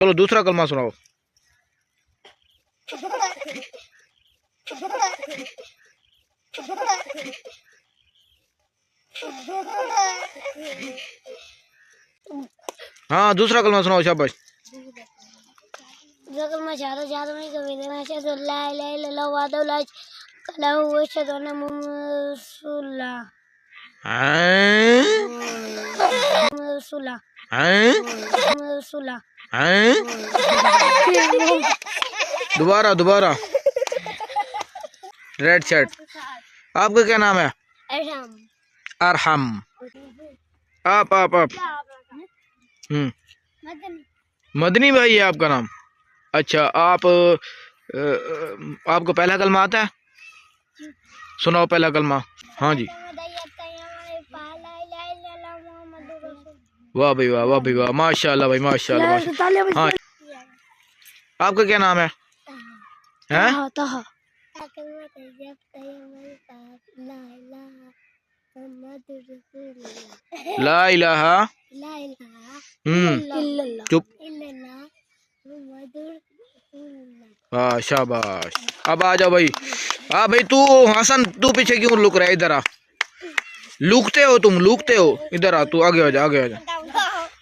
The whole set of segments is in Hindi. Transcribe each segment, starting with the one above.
चलो दूसरा कलमा सुनाओ। हाँ दूसरा कलमा सुनाओ, शाबाश। दूसरा कलमा शहादत शहादत में कभी देना अशहदु अल्ला इलाहा इल्लल्लाह वहदहु ला शरीका लहु व अशहदु अन्ना मुहम्मदन रसूलुल्लाह। दोबारा दोबारा। रेड शर्ट, आपका क्या नाम है? अरहम। आप मदनी भाई है आपका नाम? अच्छा, आप आपको पहला कलमा आता है? सुनाओ पहला कलमा। हाँ जी। वाह भाई वाह, वाह भाई वाह, माशाल्लाह भाई माशाल्लाह। हाँ, आपका क्या नाम है? ला इलाहा चुप। हाँ शाबाश। अब आ जाओ भाई। हाँ भाई, तू हसन, तू पीछे क्यों लुक रहा है? इधर आ। लुकते हो तुम, लुकते हो। इधर आ, तू आगे आ जा, आगे आ जा।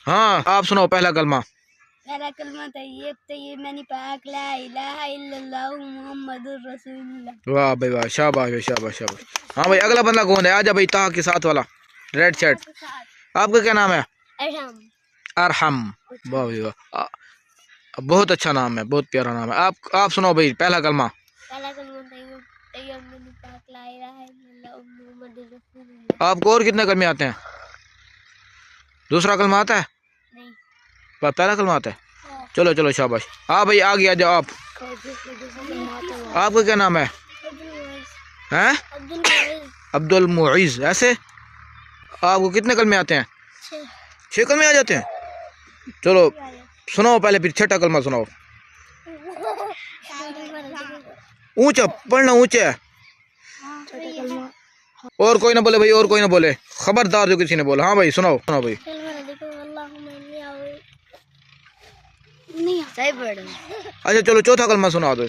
हाँ आप सुनाओ पहला कलमा। पहला कलमा तैयब तैयब मैंने पाक ला इलाहा इल्लल्लाह मुहम्मदुर रसूलुल्लाह। वाह भाई वाह, शाबाश भाई शाबाश शाबाश। हाँ भाई, अगला बंदा कौन है? आजा भाई, ताहा के साथ वाला, रेड शर्ट। आपका क्या नाम है? अरहम। वाह भाई वाह, बहुत अच्छा नाम है, बहुत प्यारा नाम है। आप सुनाओ भाई पहला कलमा। पहला कलमा तैयब तैयब मैंने पाक ला इलाहा इल्लल्लाह मुहम्मदुर रसूलुल्लाह। आपको और कितने कलमे आते हैं? दूसरा कलमा आता है? नहीं, पहला कलमा आता है। चलो चलो शाबाश। हाँ भाई आगे आ जाओ आप। आपका क्या नाम है? हैं? अब्दुल मुइज। ऐसे आपको कितने कलमे आते हैं? 6 कलमे आ जाते हैं। चलो सुनाओ पहले, फिर छठा कलमा सुनाओ। ऊंचा पढ़ना, ऊंचा है। और कोई ना बोले भाई, और कोई ना बोले, खबरदार जो किसी ने बोला। हाँ भाई सुनाओ, सुनाओ भाई। अच्छा चलो चौथा कलमा सुना दो।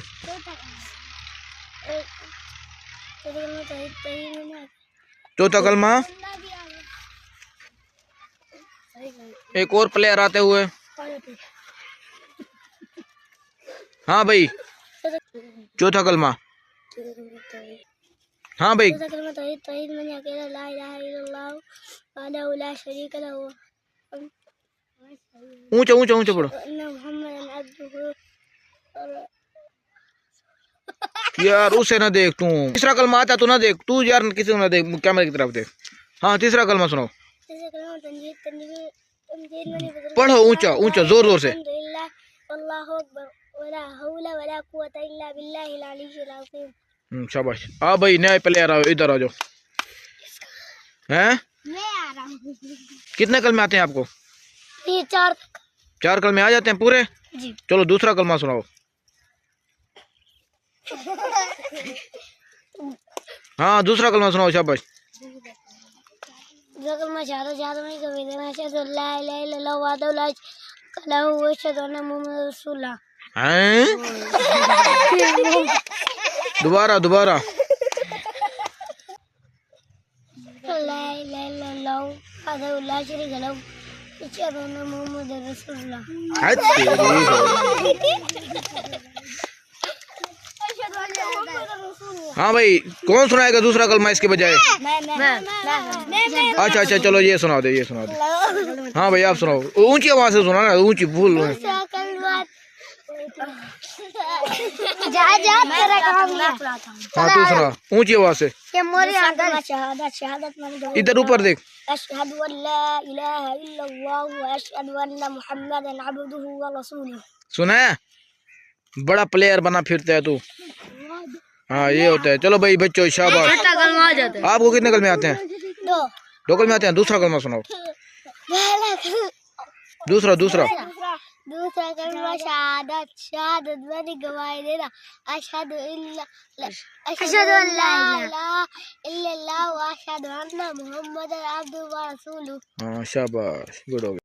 चौथा कलमा। एक और प्लेयर आते हुए। हाँ भाई चौथा कलमा। हाँ भाई। ऊंचा ऊंचा ऊंचा पढ़ो यार, उसे ना देख तू। तीसरा कलमा आता तू ना देख तू यार, किसी को ना देख, कैमरे की तरफ देख। हाँ तीसरा कलमा सुनाओ। पढ़ो ऊंचा ऊंचा, जोर जोर से। शाबाश। हाँ भाई नए प्लेयर आओ, इधर आ जाओ। हैं? मैं आ रहा हूँ। कितने कलमे आते हैं आपको? ये 4 कलमे आ जाते हैं पूरे जी। चलो दूसरा कलमा सुनाओ। हाँ दूसरा कलमा सुनाओ, शाबाश। दूसरा कलमा शहादत शहादत में कभी देना अशहदु अल्ला इलाहा इल्लल्लाह वहदहु ला शरीका लहु व अशहदु अन्ना मुहम्मदन रसूलुल्लाह। दोबारा दोबारा। ला इलाहा इल्लल्लाह वहदहु ला शरीका लहु व अशहदु अन्ना मुहम्मदन रसूलुल्लाह। हाँ भाई कौन सुनाएगा दूसरा कलमा इसके बजाय? अच्छा अच्छा चलो ये सुना दे, ये सुना दे। हाँ भाई आप सुनाओ, ऊंची आवाज से सुना ना, ऊंची भूल। हाँ तू सुना ऊंची आवाज से। इधर ऊपर देख। अशहदु अल्ला इलाहा इल्लल्लाह व अशहदु अन्ना मुहम्मदन अब्दुहु व रसूलुहु। सुना है? बड़ा प्लेयर बना फिरता है तू। हाँ ये होता है। चलो भाई बच्चों शाबाश। आपको कितने कलमे आते हैं? 2 कलमे आते हैं। दूसरा कलमा सुनाओ। दूसरा दूसरा कलमा शहादत शहादत मैंने गवाही देना अशहदु अल्ला इलाहा इल्लल्लाह व अशहदु अन्ना मुहम्मदन अब्दुहु व रसूलुहु। हाँ शाबाश, गुड हो गया।